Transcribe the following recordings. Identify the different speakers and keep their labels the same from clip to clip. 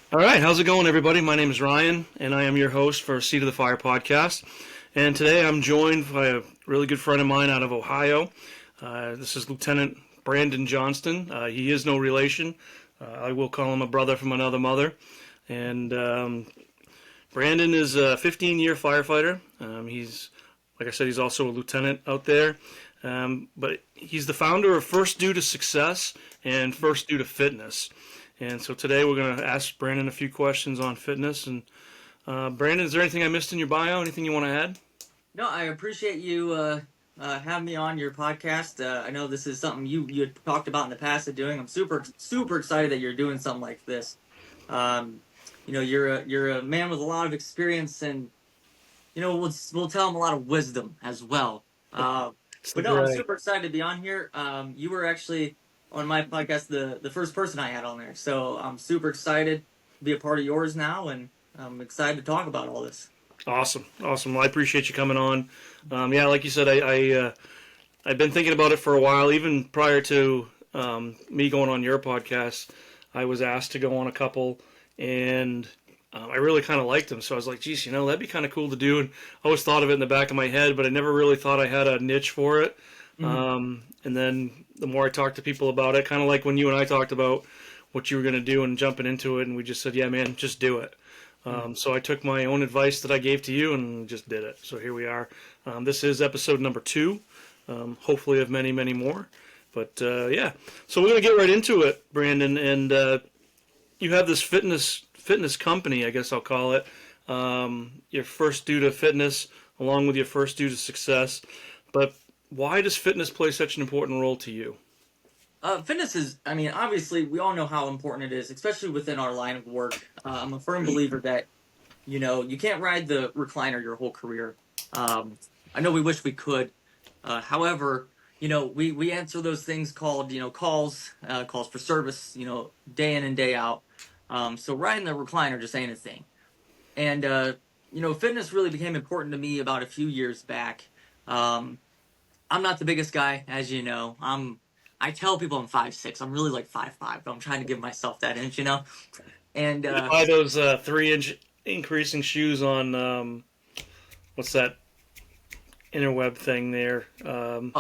Speaker 1: All right, how's it going, everybody? My name is Ryan, and I am your host for Seat of the Fire podcast. And today I'm joined by a really good friend of mine out of Ohio. This is Lieutenant Brandon Johnston. He is no relation. I will call him a brother from another mother. And Brandon is a 15-year firefighter. He's, like I said, he's also a lieutenant out there. But he's the founder of First Due to Success and First Due to Fitness. And so today we're going to ask Brandon a few questions on fitness. And Brandon, is there anything I missed in your bio? Anything you want to add?
Speaker 2: No, I appreciate you having me on your podcast. I know this is something you had talked about in the past of doing. I'm super excited that you're doing something like this. You're a man with a lot of experience, and we'll tell him a lot of wisdom as well. But no, I'm super excited to be on here. You were actually on my podcast the first person I had on there, so I'm super excited to be a part of yours now, and I'm excited to talk about all this.
Speaker 1: Awesome. Well, I appreciate you coming on. Yeah, like you said, I've been thinking about it for a while. Even prior to me going on your podcast, I was asked to go on a couple, and I really kind of liked them. So I was like, geez, that'd be kind of cool to do. And I always thought of it in the back of my head, but I never really thought I had a niche for it. Mm-hmm. And then the more I talked to people about it, kind of like when you and I talked about what you were going to do and jumping into it, and we just said, yeah, man, just do it. So I took my own advice that I gave to you and just did it. So here we are. This is episode number 2, hopefully of many, many more. But yeah, so we're going to get right into it, Brandon. And you have this fitness company, I guess I'll call it. Your First Due to Fitness, along with your First Due to Success. But why does fitness play such an important role to you?
Speaker 2: Fitness is, obviously, we all know how important it is, especially within our line of work. I'm a firm believer that, you can't ride the recliner your whole career. I know we wish we could. However, we answer those things called, calls for service, day in and day out. So riding the recliner just ain't a thing. And, fitness really became important to me about a few years back. I'm not the biggest guy, as you know. I tell people I'm 5'6". I'm really like 5'5", but I'm trying to give myself that inch, And
Speaker 1: you buy those 3-inch increasing shoes on what's that interweb thing there?
Speaker 2: You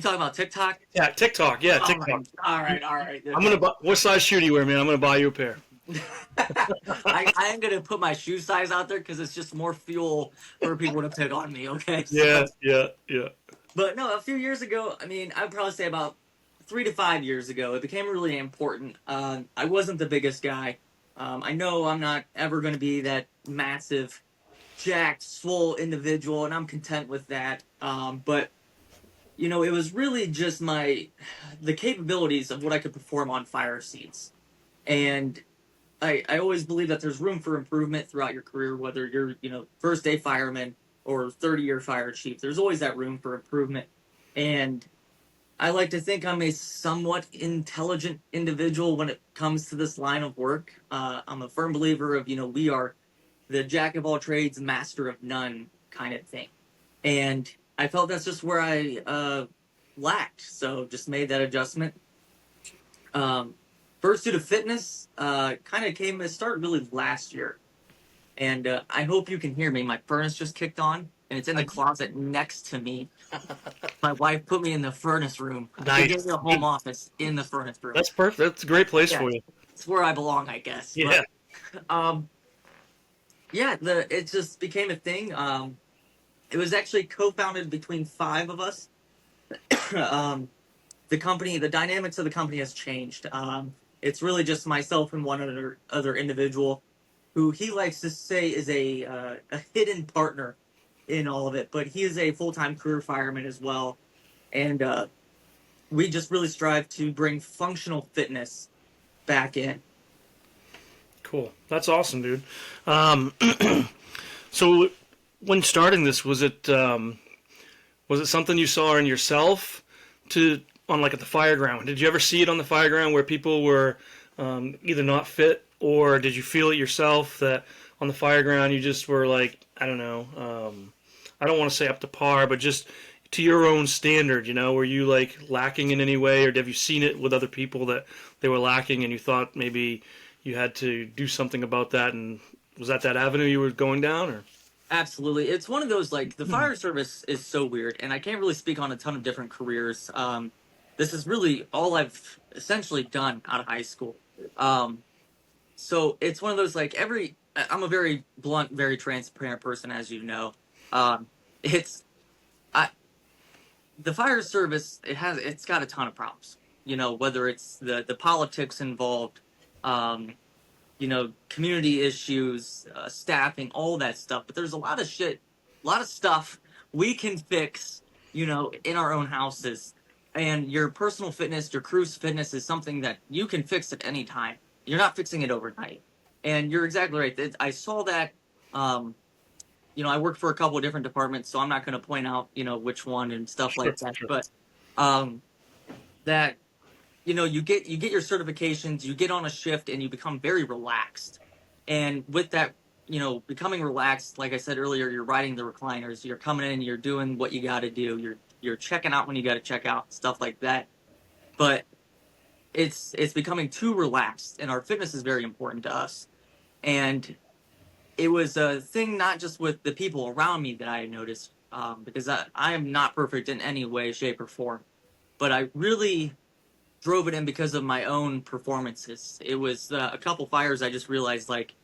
Speaker 2: talking about TikTok?
Speaker 1: Yeah, TikTok. Yeah, TikTok.
Speaker 2: All right.
Speaker 1: I'm gonna buy. What size shoe do you wear, man? I'm gonna buy you a pair.
Speaker 2: I am gonna put my shoe size out there because it's just more fuel for people to pick on me. Okay.
Speaker 1: Yeah.
Speaker 2: But no, a few years ago, I would probably say about 3 to 5 years ago, it became really important. I wasn't the biggest guy. I know I'm not ever going to be that massive, jacked, swole individual, and I'm content with that. But it was really just the capabilities of what I could perform on fire scenes. And I always believe that there's room for improvement throughout your career, whether you're, first day fireman or 30-year fire chief. There's always that room for improvement. And I like to think I'm a somewhat intelligent individual when it comes to this line of work. I'm a firm believer of, we are the jack of all trades, master of none kind of thing. And I felt that's just where I lacked. So just made that adjustment. First Due to Fitness kind of came to start really last year. And I hope you can hear me. My furnace just kicked on, and it's in the closet next to me. My wife put me in the furnace room.
Speaker 1: Nice.
Speaker 2: She gave me a home office in the furnace room.
Speaker 1: That's perfect. That's a great place for you.
Speaker 2: It's where I belong, I guess.
Speaker 1: Yeah.
Speaker 2: But, it just became a thing. It was actually co-founded between 5 of us. The dynamics of the company has changed. It's really just myself and one other individual who he likes to say is a hidden partner in all of it, but he is a full-time career fireman as well. And we just really strive to bring functional fitness back in.
Speaker 1: Cool. That's awesome, dude. So when starting this, was it something you saw in yourself on like at the fire ground? Did you ever see it on the fire ground where people were either not fit, or did you feel it yourself that on the fire ground you just were like, I don't know, I don't want to say up to par, but just to your own standard, were you like lacking in any way, or have you seen it with other people that they were lacking and you thought maybe you had to do something about that. And was that avenue you were going down, or?
Speaker 2: Absolutely. It's one of those, like, the fire service is so weird, and I can't really speak on a ton of different careers. This is really all I've essentially done out of high school. Um, so it's one of those, like, I'm a very blunt, very transparent person, as you know. Um, it's, I, the fire service, it's got a ton of problems. Whether it's the politics involved, um, community issues, staffing, all that stuff. But there's a lot of shit, a lot of stuff we can fix, in our own houses. And your personal fitness, your crew's fitness is something that you can fix at any time. You're not fixing it overnight. And you're exactly right. I saw that. I worked for a couple of different departments, so I'm not going to point out, which one and stuff
Speaker 1: Sure,
Speaker 2: like that.
Speaker 1: sure.
Speaker 2: But that you get your certifications, you get on a shift, and you become very relaxed. And with that, becoming relaxed, like I said earlier, you're riding the recliners, you're coming in, you're doing what you got to do, you're checking out when you got to check out, stuff like that. But it's becoming too relaxed, and our fitness is very important to us. And it was a thing not just with the people around me that I noticed, because I am not perfect in any way, shape, or form. But I really drove it in because of my own performances. It was a couple fires I just realized, like,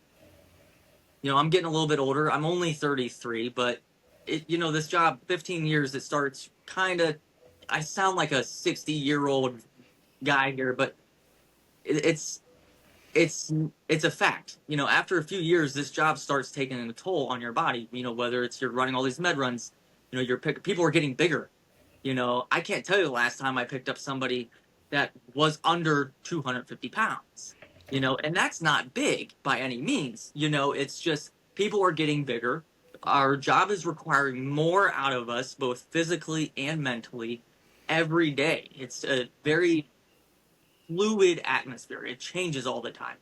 Speaker 2: I'm getting a little bit older. I'm only 33, but this job, 15 years, it starts kind of, I sound like a 60-year-old guy here, but it's it's it's a fact. After a few years, this job starts taking a toll on your body. Whether it's you're running all these med runs, people are getting bigger. I can't tell you the last time I picked up somebody that was under 250 pounds. And that's not big by any means. It's just people are getting bigger. Our job is requiring more out of us, both physically and mentally, every day. It's a very fluid atmosphere. It changes all the time.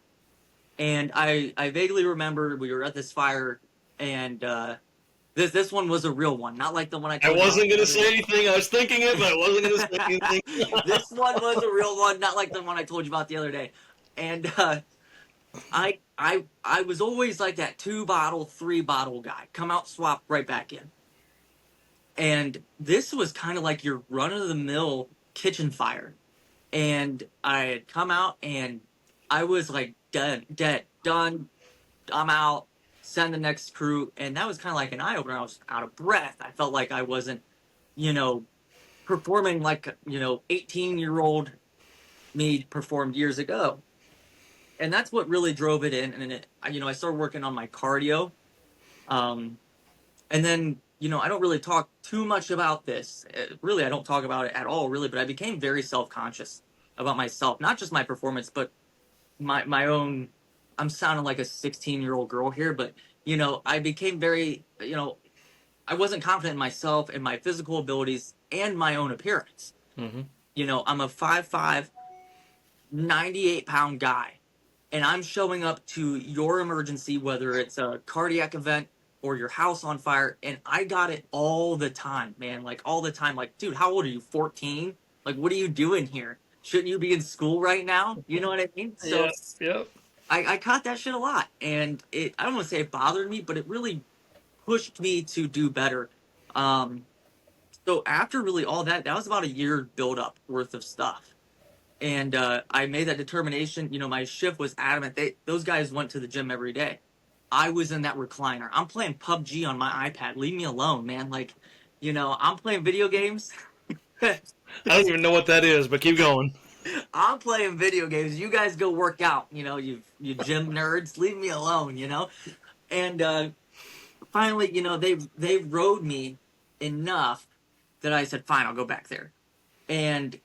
Speaker 2: And I vaguely remember we were at this fire, and this one was a real one, not like the one I
Speaker 1: I
Speaker 2: told you about
Speaker 1: wasn't
Speaker 2: the
Speaker 1: gonna
Speaker 2: other
Speaker 1: say
Speaker 2: day.
Speaker 1: anything. I was thinking it, but I wasn't gonna say anything.
Speaker 2: This one was a real one, not like the one I told you about the other day. And I was always like that 2 bottle, 3 bottle guy. Come out, swap, right back in. And this was kind of like your run of the mill kitchen fire. And I had come out, and I was like dead, done. I'm out. Send the next crew, and that was kind of like an eye opener. I was out of breath. I felt like I wasn't, you know, performing like 18-year-old me performed years ago. And that's what really drove it in. And I started working on my cardio. Um, and then I don't really talk too much about this. Really, I don't talk about it at all, really. But I became very self-conscious about myself, not just my performance, but my own. I'm sounding like a 16-year-old girl here, but I became very I wasn't confident in myself and my physical abilities and my own appearance.
Speaker 1: Hmm.
Speaker 2: I'm a 5'5", 98-pound guy, and I'm showing up to your emergency, whether it's a cardiac event or your house on fire, and I got it all the time, man. Like, all the time. Like, dude, how old are you? 14? Like, what are you doing here? Shouldn't you be in school right now? You know what I mean? So
Speaker 1: Yeah, yeah.
Speaker 2: I caught that shit a lot, and I don't want to say it bothered me, but it really pushed me to do better. Um, so after really all that was about a year build up worth of stuff. And I made that determination. My shift was adamant. Those guys went to the gym every day. I was in that recliner. I'm playing PUBG on my iPad. Leave me alone, man. Like, I'm playing video games.
Speaker 1: I don't even know what that is, but keep going.
Speaker 2: I'm playing video games. You guys go work out. You gym nerds. Leave me alone. And finally, they rode me enough that I said, fine, I'll go back there. And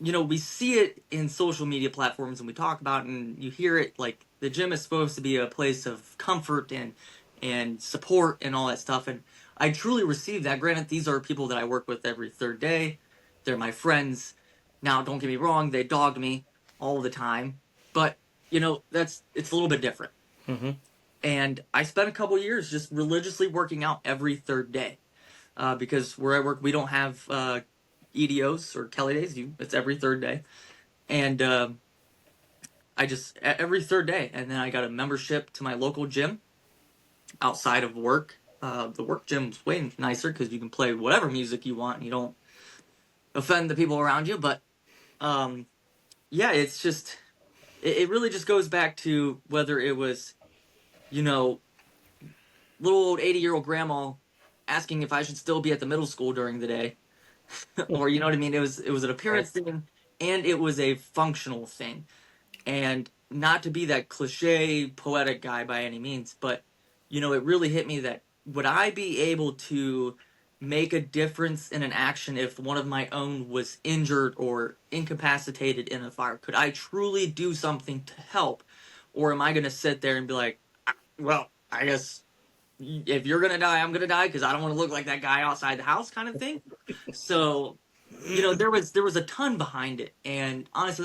Speaker 2: we see it in social media platforms, and we talk about it, and you hear it, like, the gym is supposed to be a place of comfort and support and all that stuff. And I truly received that. Granted, these are people that I work with every third day. They're my friends. Now, don't get me wrong, they dogged me all the time. But, it's a little bit different.
Speaker 1: Hmm.
Speaker 2: And I spent a couple years just religiously working out every third day. Because where I work, we don't have EDOs or Kelly days. It's every third day. And I just every third day, and then I got a membership to my local gym outside of work. The work gym's way nicer because you can play whatever music you want and you don't offend the people around you. But um, yeah, it's just it really just goes back to whether it was, you know, little old 80-year-old grandma asking if I should still be at the middle school during the day, or you know what I mean. It was an
Speaker 1: Right.
Speaker 2: appearance thing, and it was a functional thing. And not to be that cliche poetic guy by any means, but it really hit me that would I be able to make a difference in an action if one of my own was injured or incapacitated in a fire? Could I truly do something to help? Or am I going to sit there and be like, well, I guess if you're going to die, I'm going to die because I don't want to look like that guy outside the house kind of thing. So there was a ton behind it, and honestly,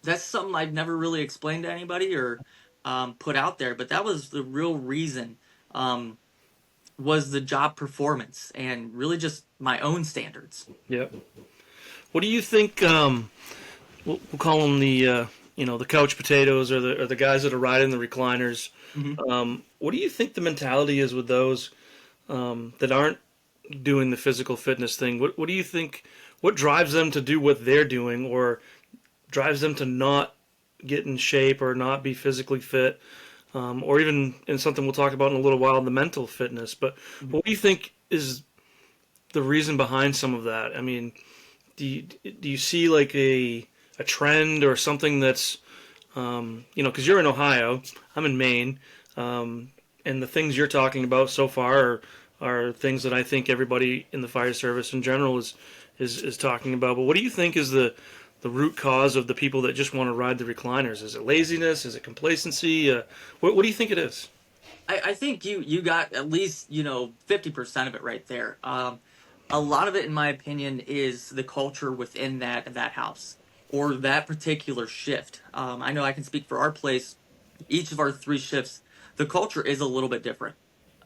Speaker 2: that's something I've never really explained to anybody or put out there. But that was the real reason, was the job performance and really just my own standards.
Speaker 1: Yep. What do you think? We'll call them the couch potatoes or the guys that are riding the recliners.
Speaker 2: Hmm.
Speaker 1: What do you think the mentality is with those that aren't doing the physical fitness thing? What do you think? What drives them to do what they're doing, or drives them to not get in shape or not be physically fit, or even in something we'll talk about in a little while, the mental fitness. But what do you think is the reason behind some of that? I mean, do you see like a trend or something that's because you're in Ohio, I'm in Maine, and the things you're talking about so far are things that I think everybody in the fire service in general is talking about. But what do you think is the root cause of the people that just want to ride the recliners? Is it laziness? Is it complacency? What do you think it is?
Speaker 2: I think you got at least 50% of it right there. A lot of it, in my opinion, is the culture within that house or that particular shift. I know I can speak for our place. Each of our three shifts, the culture is a little bit different.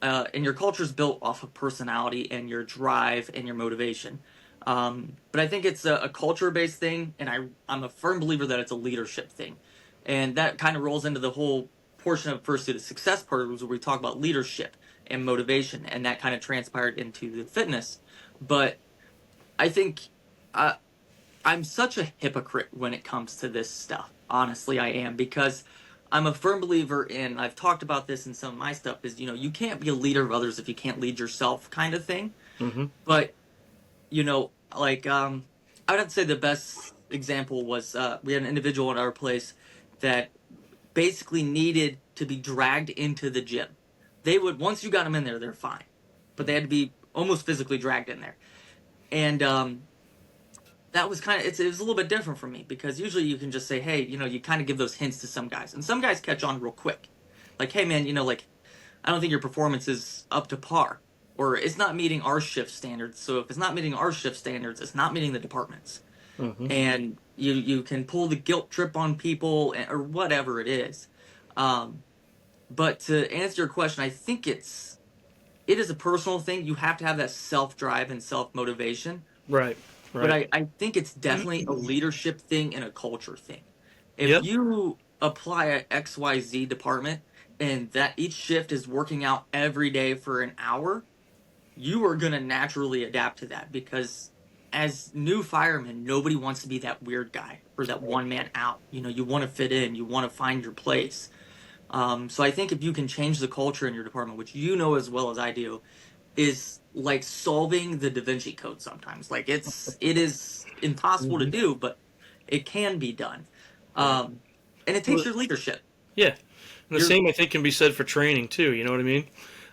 Speaker 2: And your culture is built off of personality and your drive and your motivation. But I think it's a culture based thing, and I'm a firm believer that it's a leadership thing. And that kind of rolls into the whole portion of Pursuit of Success part, where we talk about leadership and motivation, and that kind of transpired into the fitness. But I think uh, I'm such a hypocrite when it comes to this stuff. Honestly, I am, because I'm a firm believer in, I've talked about this in some of my stuff, is you can't be a leader of others if you can't lead yourself, kind of thing.
Speaker 1: Mm-hmm.
Speaker 2: But like I would have to say the best example was we had an individual at our place that basically needed to be dragged into the gym. They would, once you got them in there, they're fine, but they had to be almost physically dragged in there. And that was kind of, it was a little bit different for me, because usually you can just say, hey, you kind of give those hints to some guys, and some guys catch on real quick, like, hey man, like, I don't think your performance is up to par, or it's not meeting our shift standards. So if it's not meeting our shift standards, it's not meeting the department's.
Speaker 1: Mm-hmm.
Speaker 2: And you can pull the guilt trip on people, or whatever it is. um but to answer your question, I think it is a personal thing. You have to have that self drive and self motivation.
Speaker 1: Right.
Speaker 2: But
Speaker 1: Right.
Speaker 2: I think it's definitely a leadership thing and a culture thing. If
Speaker 1: Yep.
Speaker 2: you apply a XYZ department and that each shift is working out every day for an hour, you are going to naturally adapt to that, because as new firemen, nobody wants to be that weird guy or that one man out. You want to fit in, you want to find your place. So I think if you can change the culture in your department, which you know as well as I do, is like solving the Da Vinci Code sometimes. Like it is impossible to
Speaker 1: Mm-hmm.
Speaker 2: do, but it can be done.
Speaker 1: Right.
Speaker 2: Um, and it takes
Speaker 1: Well,
Speaker 2: your leadership.
Speaker 1: yeah. And the
Speaker 2: You're
Speaker 1: same I think can be said for training too. You know what I mean?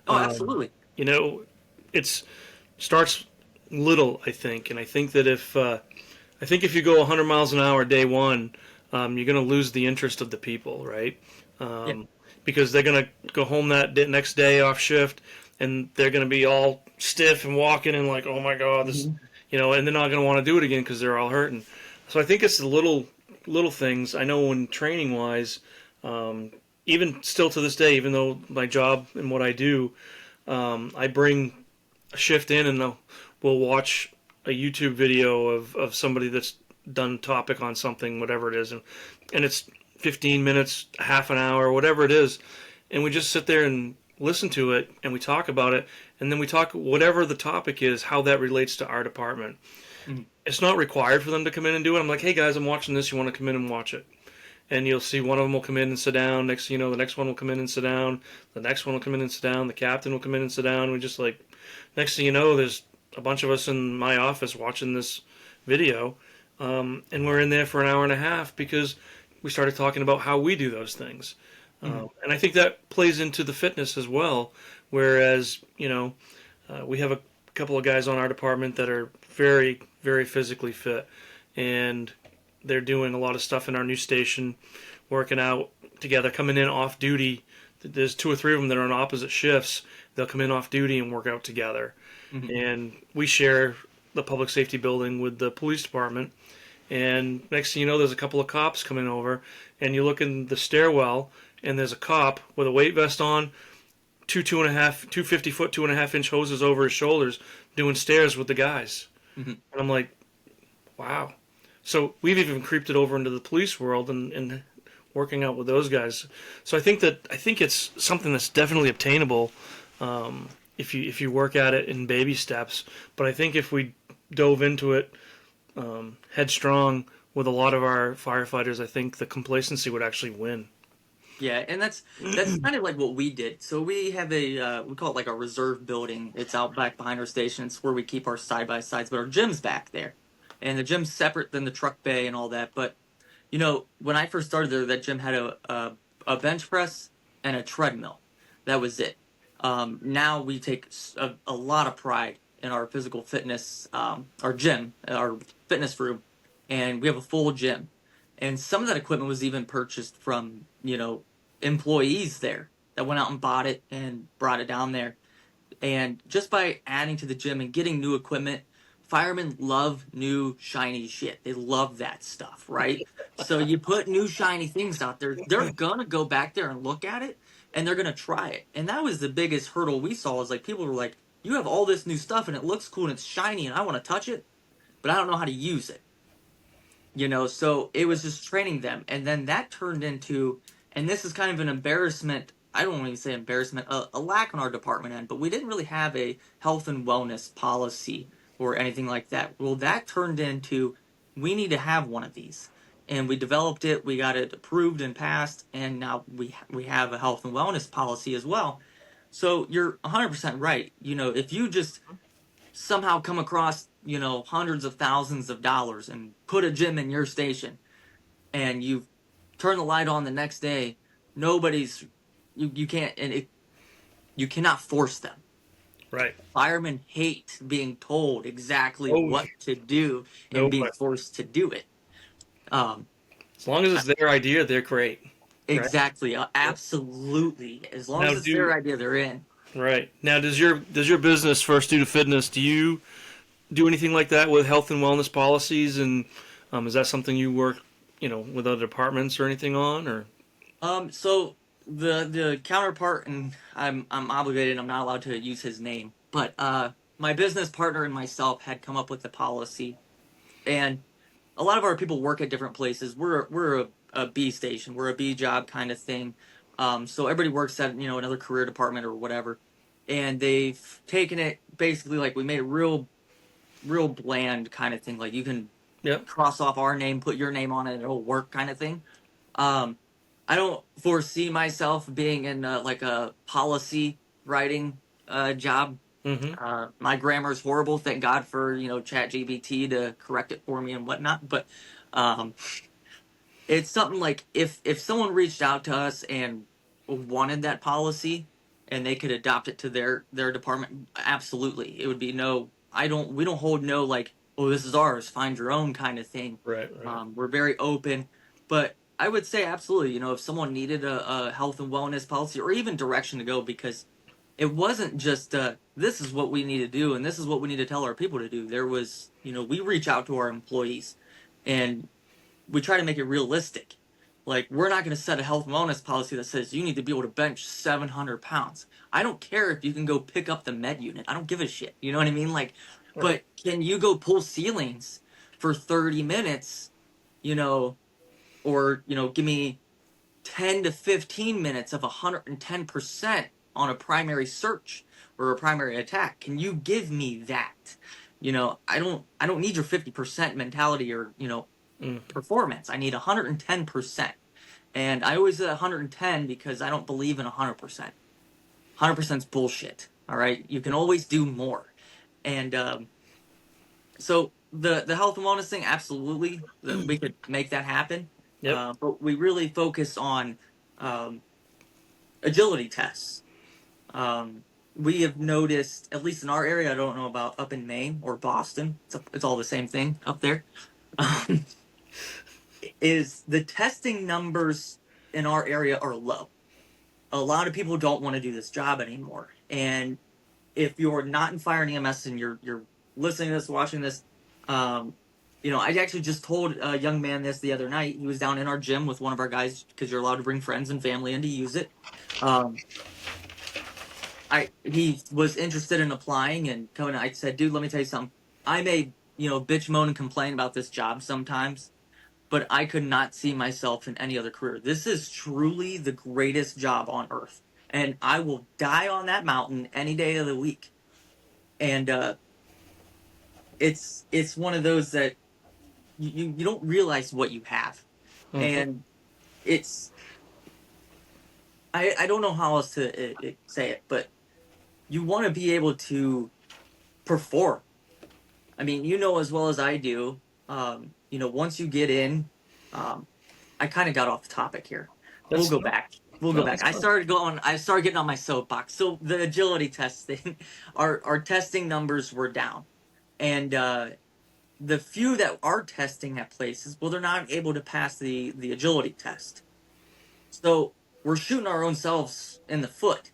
Speaker 2: Oh,
Speaker 1: Um,
Speaker 2: absolutely.
Speaker 1: you know, it's starts little, I think, and I think if you go 100 miles an hour day one, you're going to lose the interest of the people, right?
Speaker 2: Yeah.
Speaker 1: Um, because they're going to go home that next day off shift, and they're going to be all stiff and walking and like, oh my god, this,
Speaker 2: Mhm.
Speaker 1: and they're not going to want to do it again because they're all hurting. So I think it's the little things. I know when training wise, um, even still to this day, even though my job and what I do, I bring a shift in and we'll watch a YouTube video of somebody that's done topic on something, whatever it is, and it's 15 minutes, half an hour, whatever it is, and we just sit there and listen to it and we talk about it, and then we talk whatever the topic is, how that relates to our department.
Speaker 2: Mhm.
Speaker 1: It's not required for them to come in and do it. I'm like, hey guys, I'm watching this. You want to come in and watch it? And you'll see one of them will come in and sit down. Next, you know, the next one will come in and sit down. The next one will come in and sit down. The captain will come in and sit down. We just like, next thing you know, there's a bunch of us in my office watching this video, and we're in there for an hour and a half because we started talking about how we do those things.
Speaker 2: Mhm.
Speaker 1: And I think that plays into the fitness as well. Whereas, you know, we have a couple of guys on our department that are very, very physically fit, and they're doing a lot of stuff in our new station, working out together, coming in off duty. There's two or three of them that are on opposite shifts. They'll come in off duty and work out together.
Speaker 2: Mhm.
Speaker 1: And we share the public safety building with the police department. And next thing you know, there's a couple of cops coming over, and you look in the stairwell, and there's a cop with a weight vest on, two and a half, 250-foot, 2.5-inch hoses over his shoulders, doing stairs with the guys.
Speaker 2: Mhm.
Speaker 1: And I'm like, wow. So we've even creeped it over into the police world and working out with those guys. So I think it's something that's definitely obtainable, if you work at it in baby steps. But I think if we dove into it headstrong with a lot of our firefighters, I think the complacency would actually win.
Speaker 2: Yeah, and that's kind of like what we did. So we have a we call it like a reserve building. It's out back behind our station. It's where we keep our side by sides, but our gym's back there, and the gym's separate than the truck bay and all that. But you know, when I first started there, that gym had a bench press and a treadmill. That was it. Now we take a lot of pride in our physical fitness, our gym, our fitness room, and we have a full gym. And some of that equipment was even purchased from, you know, employees there that went out and bought it and brought it down there. And just by adding to the gym and getting new equipment, firemen love new shiny shit. They love that stuff, right? So you put new shiny things out there, they're gonna go back there and look at it and they're gonna try it. And that was the biggest hurdle we saw is like people were like, you have all this new stuff and it looks cool and it's shiny and I want to touch it, but I don't know how to use it. You know, so it was just training them. And then that turned into, and this is kind of an embarrassment. I don't even say embarrassment, a lack on our department end, but we didn't really have a health and wellness policy or anything like that. Well, that turned into, we need to have one of these. And we developed it, we got it approved and passed, and now we have a health and wellness policy as well. So you're 100% right. You know, if you just somehow come across, you know, hundreds of thousands of dollars and put a gym in your station and you turn the light on the next day, nobody's you can't and it you cannot force them.
Speaker 1: Right.
Speaker 2: Firemen hate being told exactly
Speaker 1: Oh,
Speaker 2: what to do and
Speaker 1: no
Speaker 2: being
Speaker 1: question.
Speaker 2: forced to do it. Um,
Speaker 1: As long as it's their idea, they're great. Right.
Speaker 2: exactly, absolutely. As long
Speaker 1: Now
Speaker 2: as it's their idea, they're in.
Speaker 1: right now, does your business First Student Fitness? Do you do anything like that with health and wellness policies? And is that something you work, you know, with other departments or anything on? Or
Speaker 2: So the counterpart, and I'm obligated. I'm not allowed to use his name, but my business partner and myself had come up with the policy, and a lot of our people work at different places. We're a B station. We're a B job kind of thing. So everybody works at, you know, another career department or whatever, and they've taken it basically like we made it real bland kind of thing. Like you can
Speaker 1: yeah,
Speaker 2: cross off our name, put your name on it, and it'll work kind of thing. Um, I don't foresee myself being in like a policy writing job.
Speaker 1: mm-hmm.
Speaker 2: My grammar is horrible. Thank God for, you know, ChatGPT to correct it for me and whatnot. But um, it's something like if someone reached out to us and wanted that policy and they could adopt it to their department, absolutely, it would be no. We don't hold no like, oh, this is ours, find your own kind of thing.
Speaker 1: Right, right,
Speaker 2: We're very open, but I would say absolutely. You know, if someone needed a health and wellness policy or even direction to go, because it wasn't just this is what we need to do and this is what we need to tell our people to do. There was, you know, we reach out to our employees and we try to make it realistic. Like, we're not going to set a health and wellness policy that says you need to be able to bench 700 pounds. I don't care if you can go pick up the med unit. I don't give a shit. You know what I mean? Like,
Speaker 1: right.
Speaker 2: but can you go pull ceilings for 30 minutes, you know, or, you know, give me 10 to 15 minutes of 110% on a primary search or a primary attack. Can you give me that? I don't need your 50% mentality or,
Speaker 1: Mm.
Speaker 2: performance. I need 110%. And I always say 110 because I don't believe in 100%. 100% is bullshit. All right? You can always do more. And so the health and wellness thing, absolutely, we could make that happen.
Speaker 1: Yep.
Speaker 2: But we really focus on um, agility tests. Um, we have noticed, at least in our area, I don't know about up in Maine or Boston. It's all the same thing up there. Um, is the testing numbers in our area are low. A lot of people don't want to do this job anymore, and if you're not in fire and EMS and you're listening to this, watching this, um, I actually just told a young man this the other night. He was down in our gym with one of our guys because you're allowed to bring friends and family in to use it. Um, he was interested in applying and coming. I said, dude, let me tell you something. I may bitch, moan, and complain about this job sometimes, but I could not see myself in any other career. This is truly the greatest job on earth, and I will die on that mountain any day of the week. And it's one of those that you don't realize what you have,
Speaker 1: Mm-hmm.
Speaker 2: and it's I don't know how else to say it, but you want to be able to perform. I mean, as well as I do. Once you get in, um, I kind of got off the topic here. We'll
Speaker 1: That's
Speaker 2: go back. We'll go
Speaker 1: no,
Speaker 2: back.
Speaker 1: that's fine.
Speaker 2: I started getting on my soapbox. So the agility testing, our testing numbers were down, and the few that are testing at places, well, they're not able to pass the agility test. So we're shooting our own selves in the foot.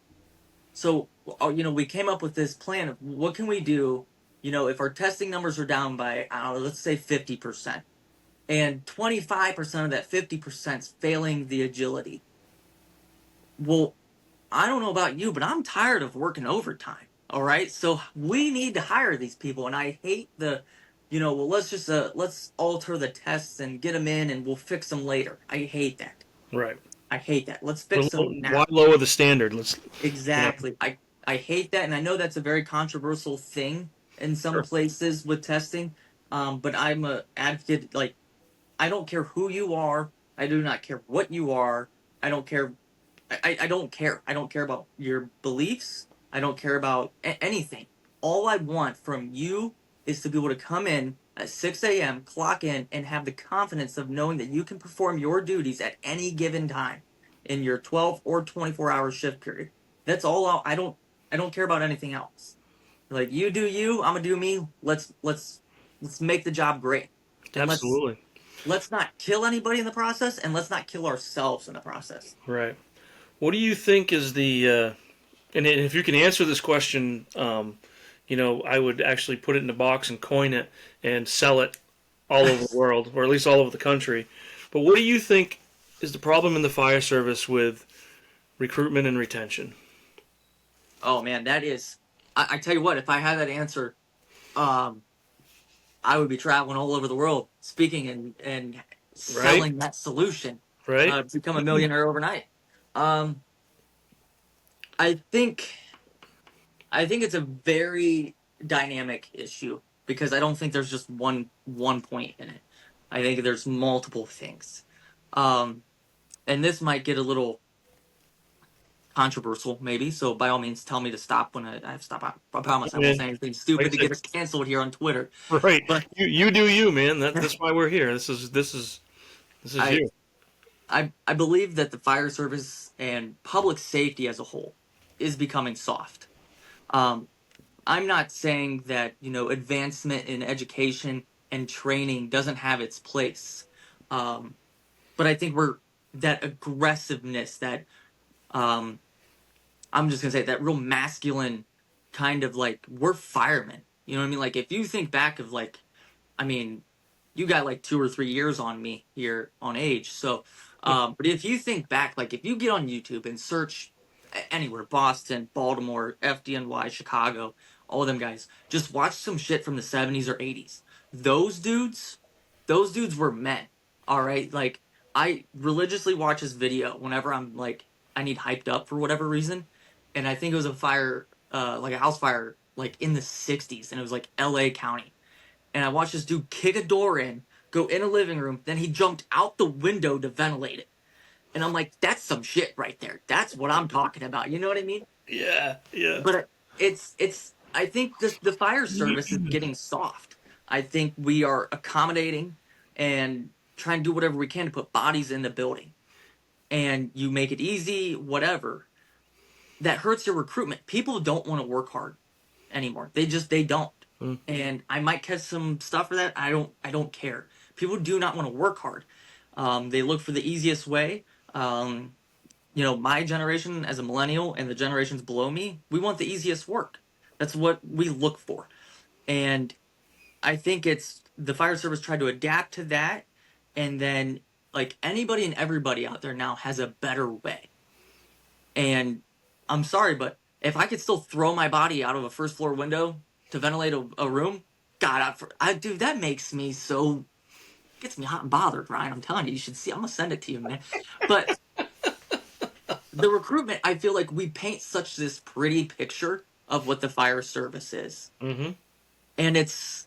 Speaker 2: So we came up with this plan of what can we do. If our testing numbers are down by, I don't know, let's say 50%, and 25% of that 50% is failing the agility. Well, I don't know about you, but I'm tired of working overtime. All right. So we need to hire these people. And I hate well, let's alter the tests and get them in and we'll fix them later. I hate that.
Speaker 1: Right.
Speaker 2: I hate that. Let's fix them
Speaker 1: Why
Speaker 2: now.
Speaker 1: lower the standard? Let's, you know.
Speaker 2: Exactly. I hate that. And I know that's a very controversial thing in some
Speaker 1: Sure.
Speaker 2: places with testing. But I'm a advocate. Like, I don't care who you are. I do not care what you are. I don't care. I don't care. I don't care about your beliefs. I don't care about anything. All I want from you is to be able to come in at 6 a.m., clock in, and have the confidence of knowing that you can perform your duties at any given time in your 12 or 24-hour shift period. That's all. I don't care about anything else. Like, you do you, I'm gonna do me. Let's make the job great, and
Speaker 1: Absolutely.
Speaker 2: let's not kill anybody in the process, and let's not kill ourselves in the process.
Speaker 1: Right. What do you think is the and if you can answer this question, I would actually put it in a box and coin it and sell it all over the world, or at least all over the country. But what do you think is the problem in the fire service with recruitment and retention?
Speaker 2: Oh man, that is. I tell you what, if I had that answer, um, I would be traveling all over the world, speaking and
Speaker 1: Right?
Speaker 2: selling that solution
Speaker 1: Right?
Speaker 2: to become a millionaire overnight. Um, I think I think it's a very dynamic issue because I don't think there's just one point in it. I think there's multiple things, um, and this might get a little controversial, maybe. So by all means, tell me to stop when I have to stop. I promise I won't
Speaker 1: Man,
Speaker 2: say anything
Speaker 1: like
Speaker 2: stupid to
Speaker 1: I
Speaker 2: get
Speaker 1: said,
Speaker 2: us canceled here on Twitter.
Speaker 1: right.
Speaker 2: But
Speaker 1: You do you, man. That's why we're here. This is
Speaker 2: I
Speaker 1: you.
Speaker 2: I believe that the fire service and public safety as a whole is becoming soft. Um, I'm not saying that advancement in education and training doesn't have its place, um, but I think we're that aggressiveness that um, I'm just gonna say that real masculine kind of like we're firemen. You know what I mean? Like if you think back of like, I mean, you got like 2 or 3 years on me here on age. So, but if you think back, like if you get on YouTube and search anywhere, Boston, Baltimore, FDNY, Chicago, all of them guys, just watch some shit from the 70s or 80s. Those dudes, those dudes were men. All right, like I religiously watch his video whenever I'm like I need hyped up for whatever reason, and I think it was a fire, like a house fire, like in the '60s, and it was like L.A. County, and I watched this dude kick a door in, go in a living room, then he jumped out the window to ventilate it, and I'm like, that's some shit right there. That's what I'm talking about. You know what I mean?
Speaker 1: Yeah, yeah.
Speaker 2: But it's I think the fire service is getting soft. I think we are accommodating and trying to do whatever we can to put bodies in the building. And you make it easy, whatever. That hurts your recruitment. People don't want to work hard anymore. They don't.
Speaker 1: Mm.
Speaker 2: And I might catch some stuff for that. I don't care. People do not want to work hard. They look for the easiest way. My generation as a millennial and the generations below me, we want the easiest work. That's what we look for. And I think it's the fire service tried to adapt to that. And then, like, anybody and everybody out there now has a better way. And I'm sorry, but if I could still throw my body out of a first floor window to ventilate a room, God, dude, that makes me so, gets me hot and bothered, Ryan. I'm telling you, you should see. I'm gonna send it to you, man. But the recruitment, I feel like we paint such this pretty picture of what the fire service is,
Speaker 1: Mm-hmm.
Speaker 2: and it's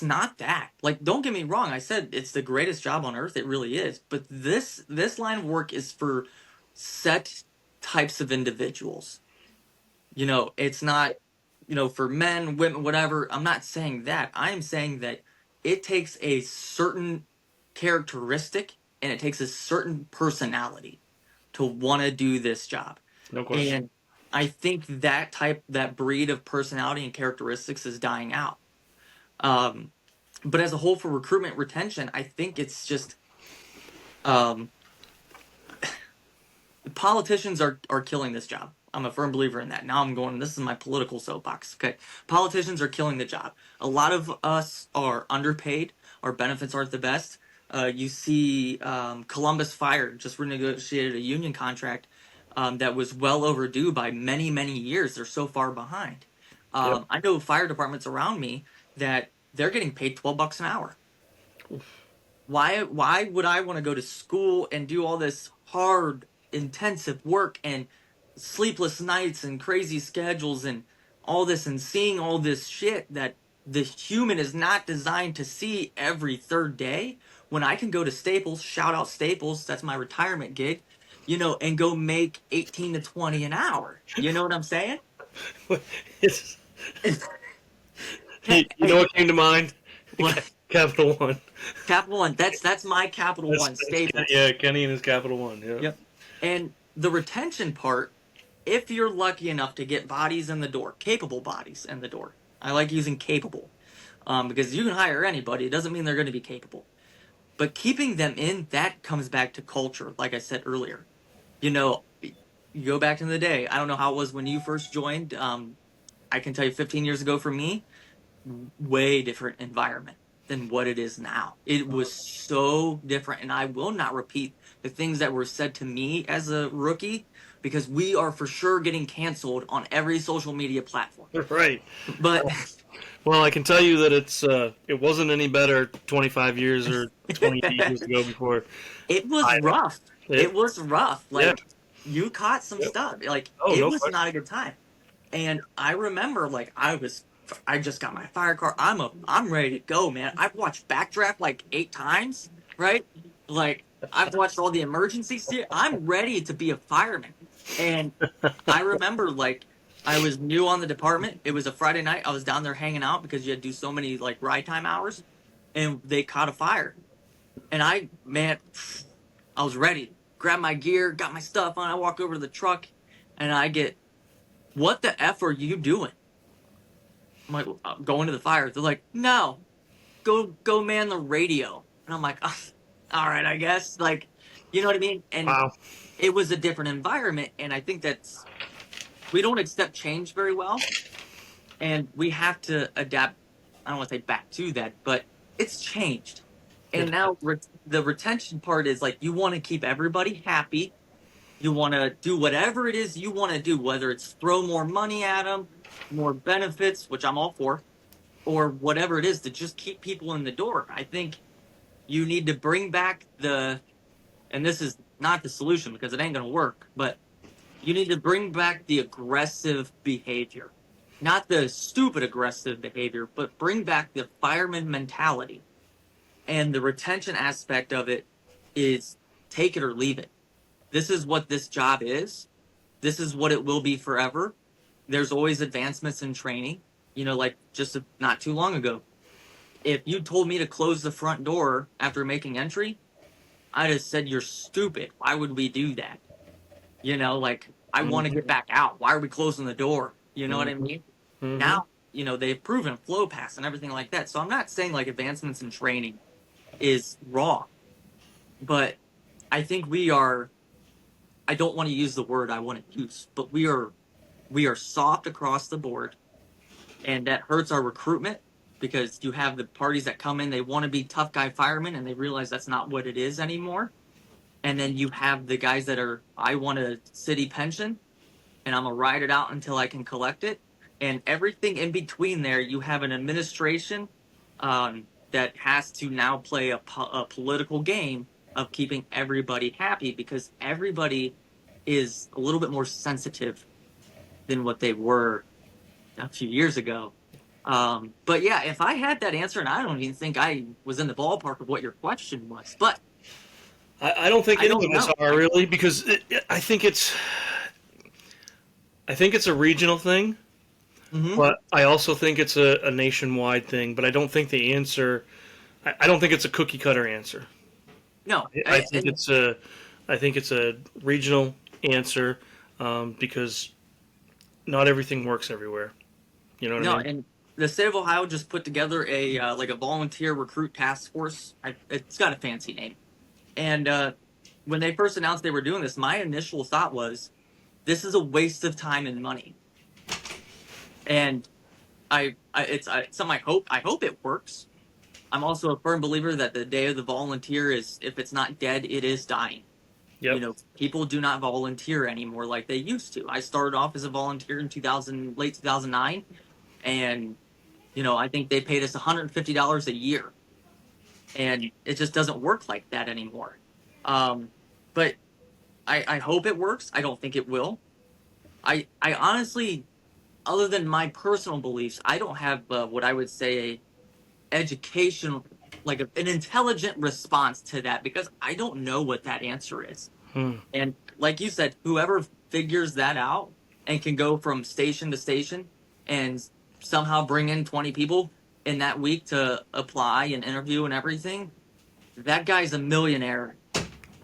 Speaker 2: not that. Like, don't get me wrong. I said it's the greatest job on earth. It really is. But this line of work is for set types of individuals. It's not, for men, women, whatever. I'm not saying that. I am saying that it takes a certain characteristic and it takes a certain personality to want to do this job.
Speaker 1: No question.
Speaker 2: And I think that breed of personality and characteristics is dying out. Um, but as a whole, for recruitment retention, I think it's just um, politicians are killing this job. I'm a firm believer in that. Now I'm going, this is my political soapbox. Okay. Politicians are killing the job. A lot of us are underpaid. Our benefits aren't the best. You see Columbus Fire just renegotiated a union contract that was well overdue by many, many years. They're so far behind.
Speaker 1: Yep.
Speaker 2: I know fire departments around me that they're getting paid $12 an hour. Why would I want to go to school and do all this hard, intensive work and sleepless nights and crazy schedules and all this and seeing all this shit that the human is not designed to see every third day when I can go to Staples, shout out Staples, that's my retirement gig, and go make 18 to 20 an hour. You know what I'm saying?
Speaker 1: It's, you know what came to mind?
Speaker 2: What?
Speaker 1: Capital One.
Speaker 2: Capital One. That's my Capital One, Staples.
Speaker 1: Yeah, Kenny and his Capital One. Yeah.
Speaker 2: Yep. And the retention part, if you're lucky enough to get bodies in the door, capable bodies in the door. I like using capable because you can hire anybody. It doesn't mean they're going to be capable. But keeping them in, that comes back to culture, like I said earlier. You go back in the day. I don't know how it was when you first joined. I can tell you 15 years ago for me, way different environment than what it is now. It was so different, and I will not repeat the things that were said to me as a rookie because we are for sure getting canceled on every social media platform.
Speaker 1: Right.
Speaker 2: But
Speaker 1: well, I can tell you that it wasn't any better 25 years or 20 years ago before.
Speaker 2: it was rough. It was rough. Like,
Speaker 1: yeah.
Speaker 2: You caught some stuff. Like, it was not a good time. And I remember, like, I just got my fire car. I'm ready to go, man. I've watched Backdraft like 8 times, right? Like, I've watched all the emergencies. I'm ready to be a fireman. And I remember, like, I was new on the department. It was a Friday night. I was down there hanging out because you had to do so many, like, ride time hours. And they caught a fire. And I was ready. Grabbed my gear, got my stuff on. I walk over to the truck, and I get, what the F are you doing? I'm like, I'm going to the fire. They're like, no, go man the radio. And I'm like, oh, all right, I guess. Like, you know what I mean? And
Speaker 1: Wow.
Speaker 2: it was a different environment. And I think we don't accept change very well. And we have to adapt. I don't want to say back to that, but it's changed. And now the retention part is like, you want to keep everybody happy. You want to do whatever it is you want to do, whether it's throw more money at them, more benefits, which I'm all for, or whatever it is to just keep people in the door. I think you need to bring back the and this is not the solution because it ain't going to work, but you need to bring back the aggressive behavior. Not the stupid aggressive behavior, but bring back the fireman mentality. And the retention aspect of it is take it or leave it. This is what this job is. This is what it will be forever. There's always advancements in training. Like just not too long ago, if you told me to close the front door after making entry, I'd have said you're stupid. Why would we do that? Like I want to get back out. Why are we closing the door? You know what I mean? Now, they've proven flow pass and everything like that. So I'm not saying like advancements in training is wrong, but I think I don't want to use the word I want to use, but we are soft across the board, and that hurts our recruitment because you have the parties that come in, they want to be tough guy firemen, and they realize that's not what it is anymore. And then you have the guys that I want a city pension, and I'm going to ride it out until I can collect it. And everything in between there, you have an administration that has to now play a political game of keeping everybody happy because everybody is a little bit more sensitive than what they were a few years ago. But yeah, if I had that answer, and I don't even think I was in the ballpark of what your question was, but
Speaker 1: I don't think
Speaker 2: I
Speaker 1: any
Speaker 2: don't
Speaker 1: of us
Speaker 2: know.
Speaker 1: are really, because I think it's a regional thing, but I also think it's a nationwide thing. But I don't think the answer. I don't think it's a cookie cutter answer.
Speaker 2: No,
Speaker 1: I think it's a regional answer because not everything works everywhere. You know what I mean?
Speaker 2: and the state of Ohio just put together a like a volunteer recruit task force. It's got a fancy name, and when they first announced they were doing this, my initial thought was, this is a waste of time and money. And it's something I hope it works. I'm also a firm believer that the day of the volunteer is, if it's not dead, it is dying.
Speaker 1: Yep.
Speaker 2: People do not volunteer anymore like they used to. I started off as a volunteer in late 2009, and I think they paid us $150 a year, and it just doesn't work like that anymore. But I hope it works. I don't think it will. I honestly, other than my personal beliefs, I don't have what I would say a education, like an intelligent response to that, because I don't know what that answer is. And like you said, whoever figures that out and can go from station to station and somehow bring in 20 people in that week to apply and interview and everything, that guy's a millionaire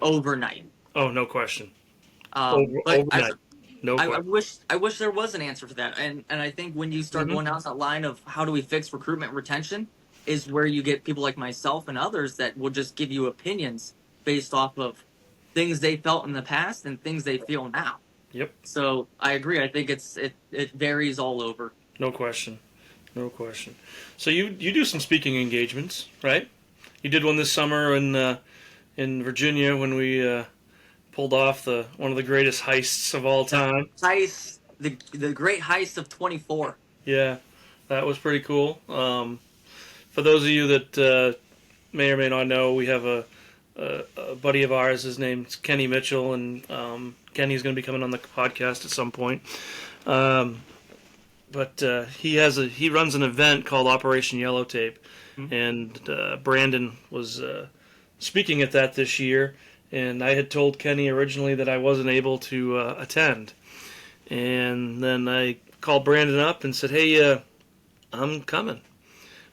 Speaker 2: overnight.
Speaker 1: Oh, no question.
Speaker 2: But
Speaker 1: Overnight. No
Speaker 2: I
Speaker 1: question.
Speaker 2: wish there was an answer for that. And I think when you start going down that line of how do we fix recruitment retention is where you get people like myself and others that will just give you opinions based off of things they felt in the past and things they feel now.
Speaker 1: Yep.
Speaker 2: So I agree. I think it varies all over.
Speaker 1: No question. No question. So you do some speaking engagements, right? You did one this summer in Virginia when we pulled off one of the greatest heists of all time.
Speaker 2: Heist, the great heist of 24.
Speaker 1: Yeah, that was pretty cool. For those of you that may or may not know, we have a buddy of ours. His name's Kenny Mitchell, and Kenny's going to be coming on the podcast at some point. But he runs an event called Operation Yellow Tape, and Brandon was speaking at that this year. And I had told Kenny originally that I wasn't able to attend, and then I called Brandon up and said, "Hey, I'm coming,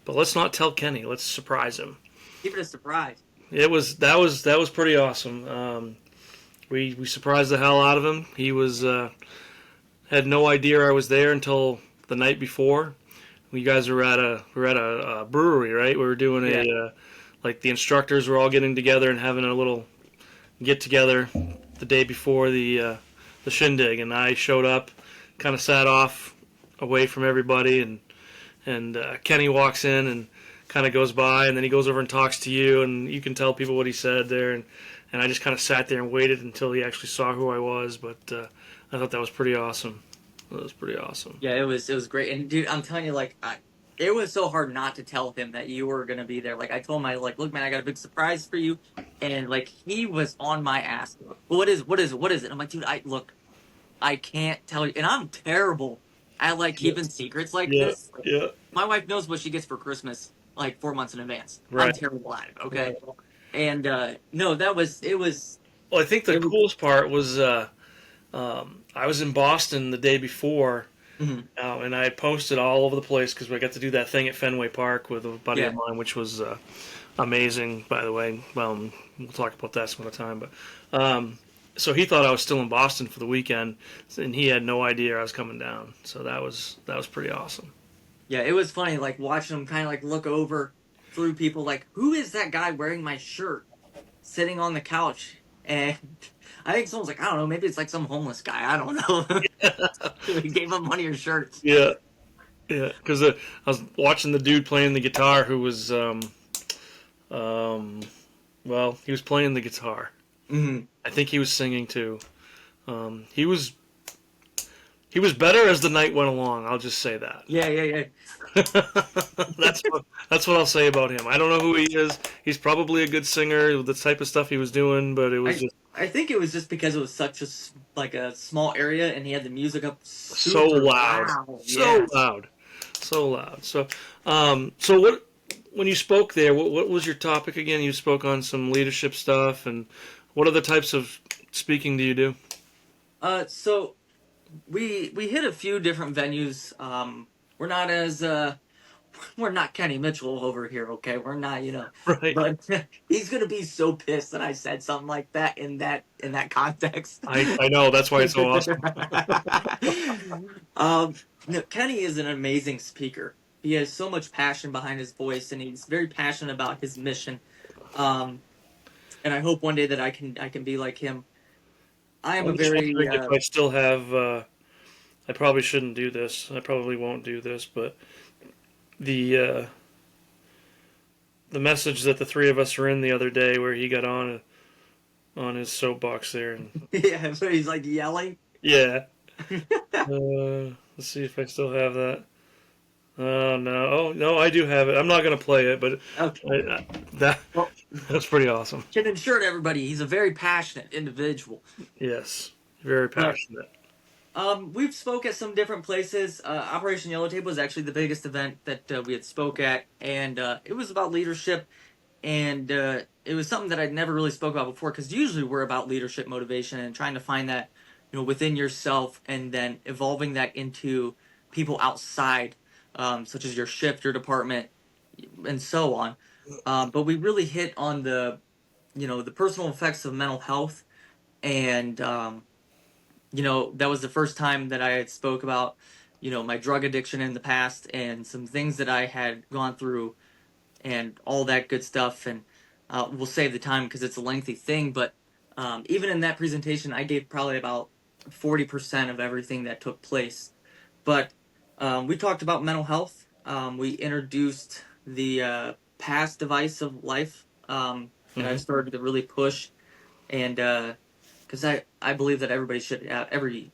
Speaker 1: but let's not tell Kenny. Let's surprise him."
Speaker 2: Keep it a surprise.
Speaker 1: That was pretty awesome. We surprised the hell out of him. He was had no idea I was there until the night before. We guys were at a brewery, right? We were doing like the instructors were all getting together and having a little get together the day before the shindig, and I showed up, kind of sat off away from everybody, and Kenny walks in and kind of goes by, and then he goes over and talks to you, and you can tell people what he said there, and I just kind of sat there and waited until he actually saw who I was, but I thought that was pretty awesome. That was pretty awesome.
Speaker 2: Yeah, it was great. And dude, I'm telling you, like it was so hard not to tell him that you were gonna be there. Like I told him, look, man, I got a big surprise for you, and like he was on my ass. Well, what is it? I'm like, dude, I can't tell you, and I'm terrible at like
Speaker 1: Yeah,
Speaker 2: keeping secrets like
Speaker 1: yeah,
Speaker 2: this. Like,
Speaker 1: yeah.
Speaker 2: my wife knows what she gets for Christmas like 4 months in advance. I'm
Speaker 1: Right.
Speaker 2: terrible at it. Okay,
Speaker 1: Right.
Speaker 2: and no,
Speaker 1: Well, I think the
Speaker 2: it was.
Speaker 1: coolest part was I was in Boston the day before,
Speaker 2: Mhm.
Speaker 1: and I had posted all over the place because we got to do that thing at Fenway Park with a buddy of
Speaker 2: Yeah.
Speaker 1: mine, which was amazing, by the way. We'll talk about that some other time. But so he thought I was still in Boston for the weekend, and he had no idea I was coming down. So that was pretty awesome.
Speaker 2: Yeah, it was funny, like watching him kind of like look over through people, like who is that guy wearing my shirt sitting on the couch? And I think someone's like, I don't know, maybe it's like some homeless guy. I don't know. He gave him one of your shirts.
Speaker 1: Yeah, yeah. Because I was watching the dude playing the guitar, who was um, well, he was playing the guitar.
Speaker 2: Hmm.
Speaker 1: I think he was singing too. He was better as the night went along. I'll just say that.
Speaker 2: Yeah, yeah, yeah.
Speaker 1: That's what I'll say about him. I don't know who he is. He's probably a good singer, the type of stuff he was doing, but it was
Speaker 2: I
Speaker 1: just
Speaker 2: I think it was just because it was such like a small area, and he had the music up
Speaker 1: so
Speaker 2: super
Speaker 1: loud,
Speaker 2: loud.
Speaker 1: so
Speaker 2: Yes.
Speaker 1: loud, so loud. So what? When you spoke there, what was your topic again? You spoke on some leadership stuff, and what other types of speaking do you do?
Speaker 2: So we hit a few different venues. We're not as we're not Kenny Mitchell over here, okay? We're not,
Speaker 1: Right.
Speaker 2: but he's gonna be so pissed that I said something like that in that context.
Speaker 1: I know that's why it's so awesome.
Speaker 2: um, no, Kenny is an amazing speaker. He has so much passion behind his voice, and he's very passionate about his mission. Um, and I hope one day that I can be like him. I am a
Speaker 1: I'm just
Speaker 2: very
Speaker 1: wondering if I still have. I probably shouldn't do this. I probably won't do this, but the uh, the message that the three of us were in the other day, where he got on his soapbox there, and
Speaker 2: yeah. So he's like yelling.
Speaker 1: yeah. Let's see if I still have that. Oh no! Oh no! I do have it. I'm not gonna play it, but
Speaker 2: Okay.
Speaker 1: that
Speaker 2: Well,
Speaker 1: that's pretty awesome.
Speaker 2: can ensure to everybody he's a very passionate individual.
Speaker 1: Yes, very
Speaker 2: But
Speaker 1: passionate.
Speaker 2: we've spoke at some different places. Operation Yellow Tape was actually the biggest event that we had spoke at, and it was about leadership, and it was something that I'd never really spoke about before because usually we're about leadership motivation and trying to find that within yourself, and then evolving that into people outside, such as your shift, your department, and so on. But we really hit on the personal effects of mental health, and that was the first time that I had spoke about my drug addiction in the past and some things that I had gone through and all that good stuff. And we'll save the time because it's a lengthy thing, but even in that presentation I gave probably about 40% of everything that took place. But we talked about mental health. We introduced the past device of life that I've
Speaker 1: Hmm.
Speaker 2: started to really push, and because I believe that every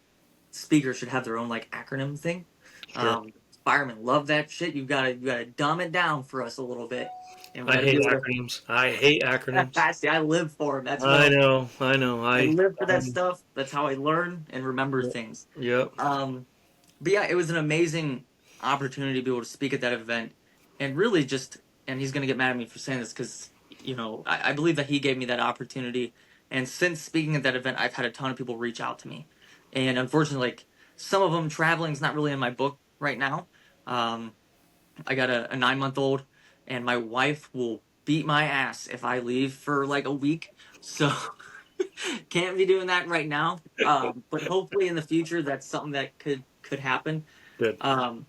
Speaker 2: speaker should have their own like acronym thing.
Speaker 1: Sure.
Speaker 2: Firemen love that shit. You gotta dumb it down for us a little bit, and we
Speaker 1: I
Speaker 2: gotta be
Speaker 1: hate
Speaker 2: able to.
Speaker 1: acronyms. I hate acronyms.
Speaker 2: See, I live for them. That's
Speaker 1: I
Speaker 2: what
Speaker 1: know. I know.
Speaker 2: I live for that
Speaker 1: I'm,
Speaker 2: stuff. That's how I learn and remember
Speaker 1: yep.
Speaker 2: things.
Speaker 1: Yep.
Speaker 2: But yeah, it was an amazing opportunity to be able to speak at that event, and really just. And he's gonna get mad at me for saying this because I believe that he gave me that opportunity, and since speaking at that event, I've had a ton of people reach out to me, and unfortunately, like some of them, traveling's not really in my book right now. Um, I got a 9 month old, and my wife will beat my ass if I leave for like a week. So can't be doing that right now. But hopefully in the future, that's something that could happen.
Speaker 1: Good.
Speaker 2: Um,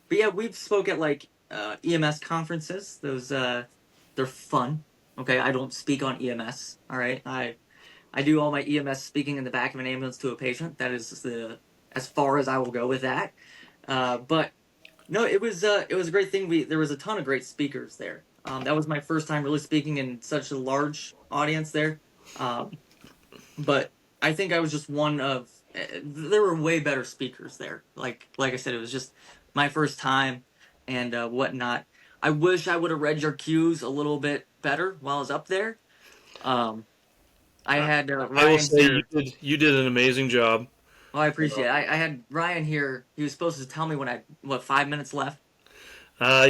Speaker 2: but yeah, we've spoke at like EMS conferences. Those they're fun. Okay, I don't speak on EMS. All right, I do all my EMS speaking in the back of an ambulance to a patient. That is the as far as I will go with that. But no, it was a great thing. There was a ton of great speakers there. That was my first time really speaking in such a large audience there. Um, but I think I was just one of. There were way better speakers there. Like I said, it was just my first time, and whatnot. I wish I would have read your cues a little bit better while I was up there. Um, I
Speaker 1: I,
Speaker 2: had
Speaker 1: I will
Speaker 2: Ryan
Speaker 1: say
Speaker 2: here.
Speaker 1: you did an amazing job.
Speaker 2: Oh, I appreciate it. I had Ryan here. He was supposed to tell me when 5 minutes left.
Speaker 1: Uh,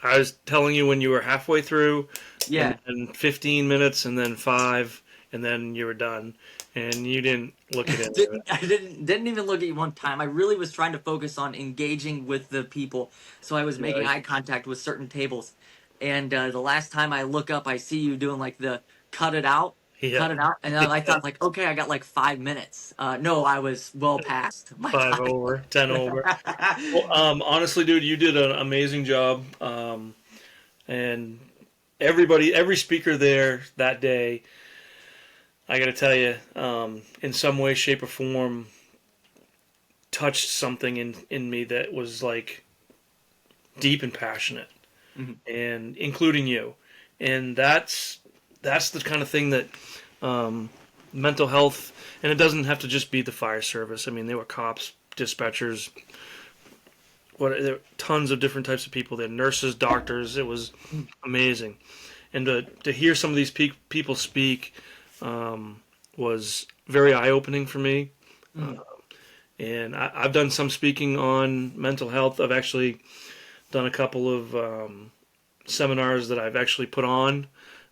Speaker 1: I was telling you when you were halfway through, and
Speaker 2: Yeah.
Speaker 1: then 15 minutes, and then 5, and then you were done, and you didn't look at any of it.
Speaker 2: I didn't even look at you one time. I really was trying to focus on engaging with the people, so I was making
Speaker 1: Yeah,
Speaker 2: eye contact with certain tables. And the last time I look up, I see you doing like the cut it out,
Speaker 1: yeah,
Speaker 2: cut it out, and then I
Speaker 1: yeah.
Speaker 2: thought like, okay, I got like 5 minutes. No, I was well past my
Speaker 1: 5
Speaker 2: time.
Speaker 1: over, 10 over. Well, honestly, dude, you did an amazing job. And every speaker there that day, I got to tell you, in some way, shape, or form, touched something in me that was like deep and passionate,
Speaker 2: Mhm.
Speaker 1: and including you. And that's the kind of thing that um, mental health, and it doesn't have to just be the fire service. I mean, there were cops, dispatchers, there were tons of different types of people. There, nurses, doctors. It was amazing, and to hear some of these people speak um, was very eye opening for me. Uh,
Speaker 2: Mhm.
Speaker 1: and I've done some speaking on mental health. I've actually done a couple of seminars that I've actually put on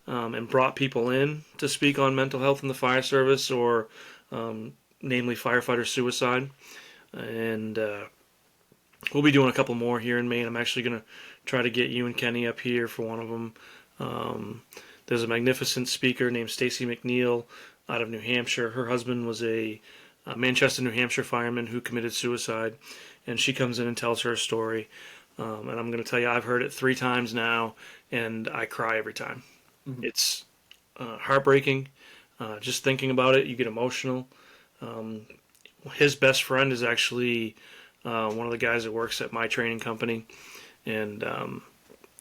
Speaker 1: and brought people in to speak on mental health in the fire service, or namely firefighter suicide. And we'll be doing a couple more here in Maine. I'm actually going to try to get you and Kenny up here for one of them. There's a magnificent speaker named Stacy McNeil out of New Hampshire. Her husband was a Manchester, New Hampshire fireman who committed suicide, and she comes in and tells her story. And I'm going to tell you, I've heard it 3 times now, and I cry every time.
Speaker 2: Mhm.
Speaker 1: It's heartbreaking. Just thinking about it, you get emotional. Um, his best friend is actually one of the guys that works at my training company, and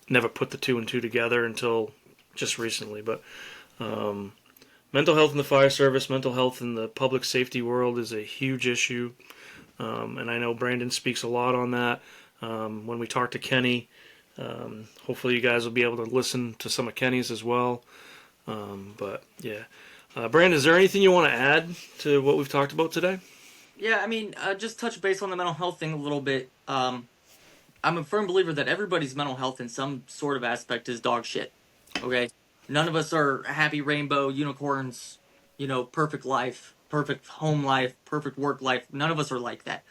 Speaker 1: never put the two and two together until just recently. But um, mental health in the fire service, mental health in the public safety world is a huge issue, and I know Brandon speaks a lot on that. When we talk to Kenny, hopefully you guys will be able to listen to some of Kenny's as well. But yeah, Brandon, is there anything you want to add to what we've talked about today?
Speaker 2: Yeah, I mean, just touch base on the mental health thing a little bit. I'm a firm believer that everybody's mental health in some sort of aspect is dog shit. Okay? None of us are happy rainbow unicorns, perfect life, perfect home life, perfect work life. None of us are like that.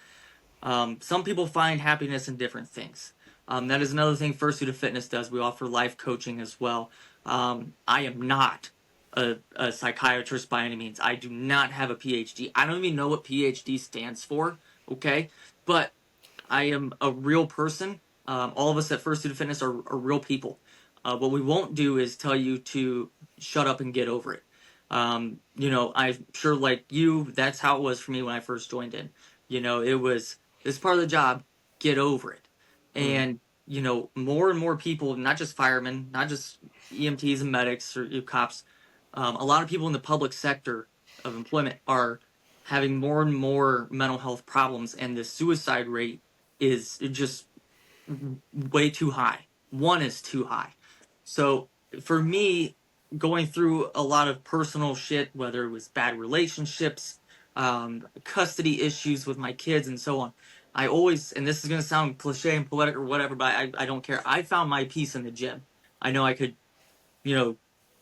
Speaker 2: Some people find happiness in different things. That is another thing Fursuit of Fitness does. We offer life coaching as well. I am not a psychiatrist by any means. I do not have a PhD. I don't even know what PhD stands for. Okay? But I am a real person. All of us at First Student Fitness are real people. What we won't do is tell you to shut up and get over it. I'm sure like you, that's how it was for me when I first joined in. It was this part of the job, get over it.
Speaker 1: Mm.
Speaker 2: And, more and more people, not just firemen, not just EMTs and medics or cops, a lot of people in the public sector of employment are having more and more mental health problems, and the suicide rate is just way too high. One is too high. So for me, going through a lot of personal shit, whether it was bad relationships, custody issues with my kids, and so on, I always, and this is going to sound cliche and poetic or whatever, but I don't care. I found my peace in the gym. I know I could, you know,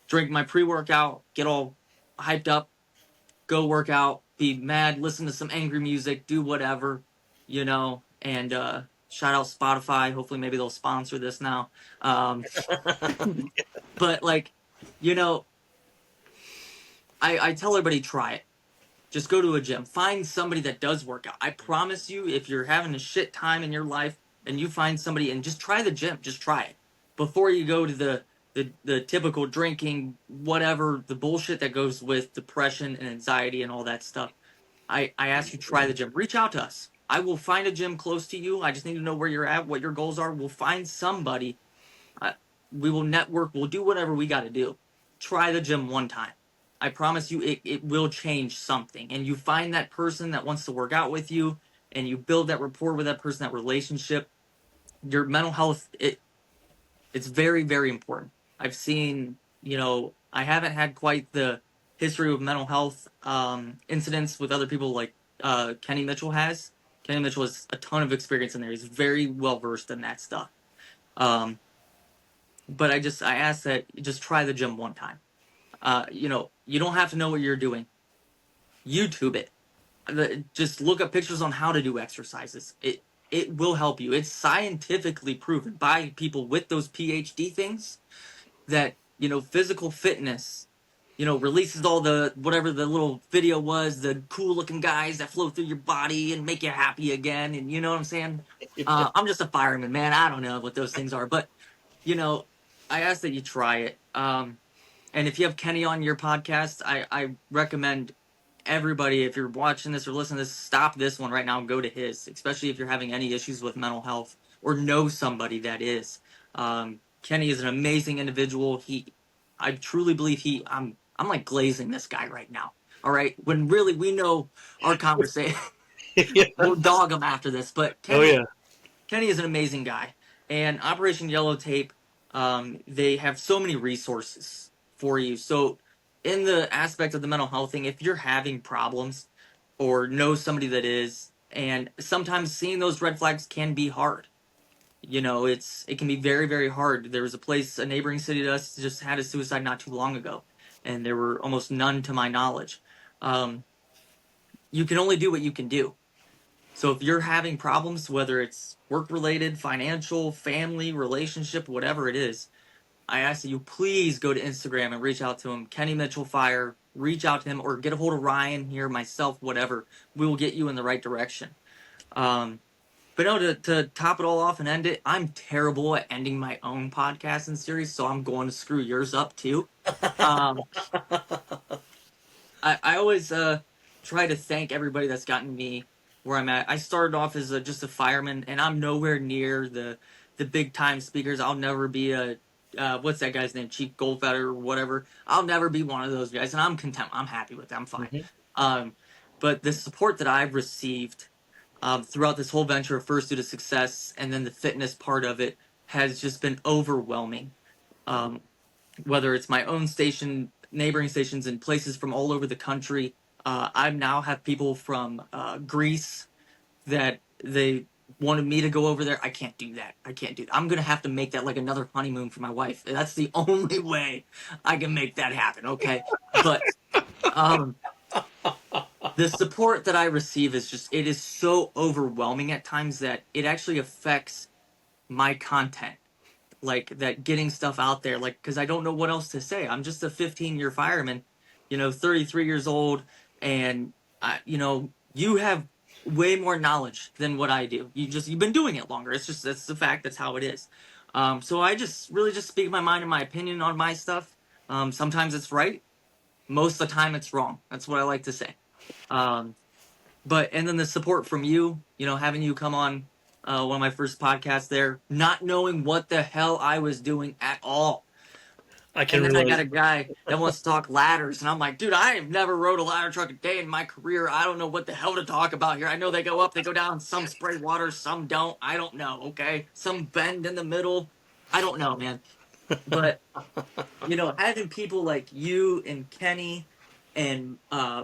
Speaker 2: drink my pre workout, get all hyped up, go work out, be mad, listen to some angry music, do whatever, and shout out Spotify. Hopefully, maybe they'll sponsor this now. Um, but like, you know, I tell everybody try it. Just go to a gym. Find somebody that does work out. I promise you, if you're having a shit time in your life and you find somebody and just try the gym, just try it before you go to the typical drinking, whatever the bullshit that goes with depression and anxiety and all that stuff. I ask you try the gym. Reach out to us. I will find a gym close to you. I just need to know where you're at, what your goals are. We'll find somebody. Uh, we will network. We'll do whatever we got to do. Try the gym one time. I promise you, it will change something. And you find that person that wants to work out with you, and you build that rapport with that person, that relationship. your mental health, it's very, very important. I've seen, I haven't had quite the history of mental health incidents with other people like Kenny Mitchell has. Kenny Mitchell has a ton of experience in there. He's very well versed in that stuff. Um, but I ask that you just try the gym one time. You don't have to know what you're doing. YouTube it. Just look up pictures on how to do exercises. It will help you. It's scientifically proven by people with those PhD things that physical fitness releases all the whatever the little video was, the cool looking guys that flow through your body and make you happy again, and you know what I'm saying. I'm just a fireman, man. I don't know what those things are, but you know I ask that you try it. And if you have Kenny on your podcast, I recommend everybody, if you're watching this or listening to this, stop this one right now and go to his, especially if you're having any issues with mental health or know somebody that is. Kenny is an amazing individual. I truly believe I'm like glazing this guy right now. All right. When really we know our conversation,
Speaker 1: Yeah.
Speaker 2: we'll dog him after this, but
Speaker 1: Oh yeah.
Speaker 2: Kenny is an amazing guy. And Operation Yellow Tape, they have so many resources for you. So, in the aspect of the mental health thing, if you're having problems or know somebody that is, and sometimes seeing those red flags can be hard. It can be very, very hard. There was a neighboring city to us, just had a suicide not too long ago, and there were almost none to my knowledge. You can only do what you can do. So if you're having problems, whether it's work related, financial, family, relationship, whatever it is, I ask that you please go to Instagram and reach out to him. Kenny Mitchell Fire, reach out to him or get a hold of Ryan here, myself, whatever. We will get you in the right direction. But no, to top it all off and end it, I'm terrible at ending my own podcast and series, so I'm going to screw yours up too. Um, I always try to thank everybody that's gotten me where I'm at. I started off as just a fireman, and I'm nowhere near the big time speakers. I'll never be a what's that guy's name, Chief Goldfetter or whatever. I'll never be one of those guys, and I'm content. I'm happy with it. I'm fine.
Speaker 1: Mhm.
Speaker 2: But the support that I've received throughout this whole venture of First Due to Success and then the fitness part of it has just been overwhelming. Um, whether it's my own station, neighboring stations, and places from all over the country. I now have people from Greece that they wanted me to go over there. I can't do that. I can't do that. I'm going to have to make that like another honeymoon for my wife. That's the only way I can make that happen, okay? But um, the support that I receive it is so overwhelming at times that it actually affects my content, like that, getting stuff out there, like, because I don't know what else to say. I'm just a 15-year fireman, 33 years old, and you have way more knowledge than what I do. You've been doing it longer. That's the fact. That's how it is. So I just really just speak my mind and my opinion on my stuff. Sometimes it's right. Most of the time it's wrong. That's what I like to say. Um, and then the support from you, having you come on one of my first podcasts there, not knowing what the hell I was doing at all.
Speaker 1: I can
Speaker 2: And then I got
Speaker 1: relate.
Speaker 2: a guy that wants to talk ladders, and I'm like, dude, I have never rode a ladder truck a day in my career. I don't know what the hell to talk about here. I know they go up, they go down, some spray water, some don't. I don't know, okay? Some bend in the middle. I don't know, man. But having people like you and Kenny and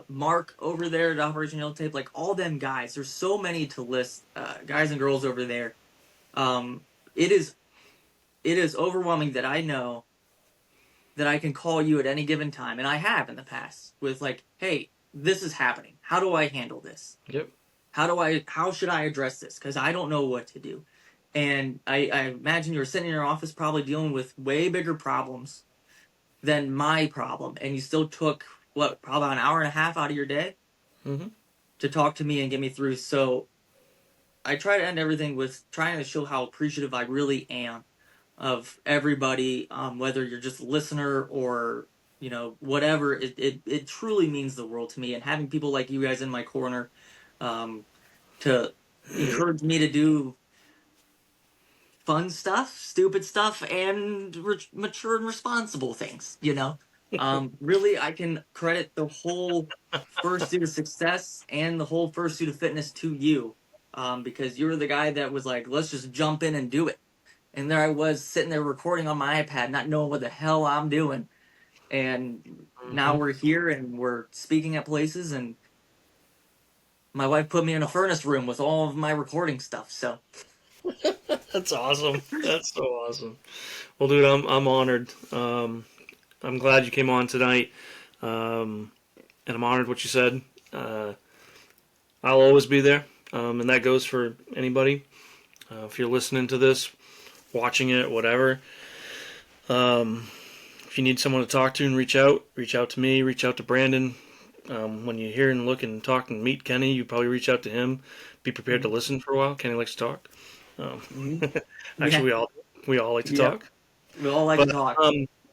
Speaker 2: Mark over there at Operation Yellow Tape, like all them guys, there's so many to list, guys and girls over there. Um, it is overwhelming that I know that I can call you at any given time, and I have in the past with like, hey, this is happening. How do I handle this?
Speaker 1: Yep.
Speaker 2: How should I address this? Because I don't know what to do. And I imagine you're sitting in your office probably dealing with way bigger problems than my problem, and you still took probably an hour and a half out of your day
Speaker 1: Hmm.
Speaker 2: to talk to me and get me through. So I try to end everything with trying to show how appreciative I really am of everybody, whether you're just a listener or whatever. It truly means the world to me, and having people like you guys in my corner um, to encourage me to do fun stuff, stupid stuff, and mature and responsible things. Really, I can credit the whole First Due to Success and the whole First Due to Fitness to you. because you were the guy that was like, let's just jump in and do it. And there I was sitting there recording on my iPad, not knowing what the hell I'm doing. And now
Speaker 1: Hmm.
Speaker 2: we're here and we're speaking at places, and my wife put me in a furnace room with all of my recording stuff. So,
Speaker 1: That's awesome. That's so awesome. Well, dude, I'm honored. I'm glad you came on tonight, and I'm honored what you said. Uh, I'll always be there, and that goes for anybody. If you're listening to this, watching it, whatever. Um, if you need someone to talk to and reach out to me, reach out to Brandon. When you hear and look and talk and meet Kenny, you probably reach out to him. Be prepared to listen for a while. Kenny likes to talk. Um,
Speaker 2: mhm.
Speaker 1: actually,
Speaker 2: Yeah,
Speaker 1: we all like to
Speaker 2: yeah,
Speaker 1: talk.
Speaker 2: we all like to
Speaker 1: But
Speaker 2: talk.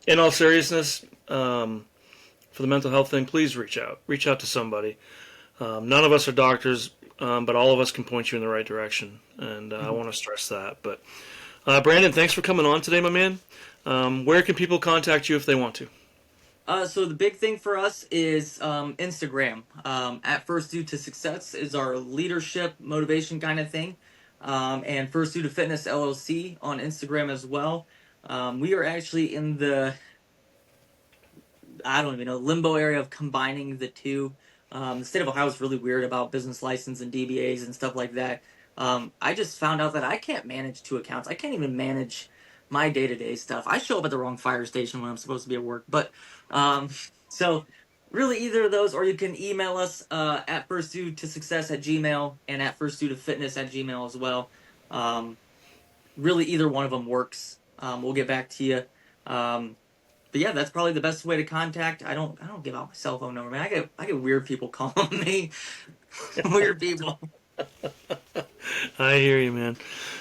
Speaker 1: in all seriousness, for the mental health thing, please reach out. Reach out to somebody. None of us are doctors, but all of us can point you in the right direction. And I want to stress that. But Brandon, thanks for coming on today, my man. Where can people contact you if they want to?
Speaker 2: So the big thing for us is Instagram. At First Due to Success is our leadership motivation kind of thing, and First Due to Fitness LLC on Instagram as well. We are actually in the, I don't even know, limbo area of combining the two. The state of Ohio is really weird about business license and DBAs and stuff like that. I just found out that I can't manage two accounts. I can't even manage my day to day stuff. I show up at the wrong fire station when I'm supposed to be at work. But um, so really, either of those, or you can email us at firstdue to success at Gmail and at firstdue to fitness at Gmail as well. Um, really, either one of them works. We'll get back to you. Um, but yeah, that's probably the best way to contact. I don't give out my cell phone number, man. I get weird people calling me. Weird people.
Speaker 1: I hear you, man.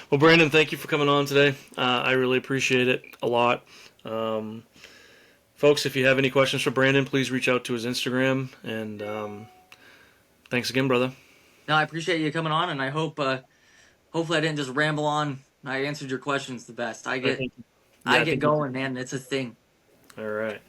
Speaker 1: Well, Brandon, thank you for coming on today. I really appreciate it a lot. Um, Folks, if you have any questions for Brandon, please reach out to his Instagram. And thanks again, brother.
Speaker 2: No, I appreciate you coming on, and I hope hopefully I didn't just ramble on. I answered your questions the best. I
Speaker 1: I
Speaker 2: get
Speaker 1: think,
Speaker 2: I
Speaker 1: yeah, I
Speaker 2: get
Speaker 1: think you
Speaker 2: going,
Speaker 1: did.
Speaker 2: man. It's a thing.
Speaker 1: All right.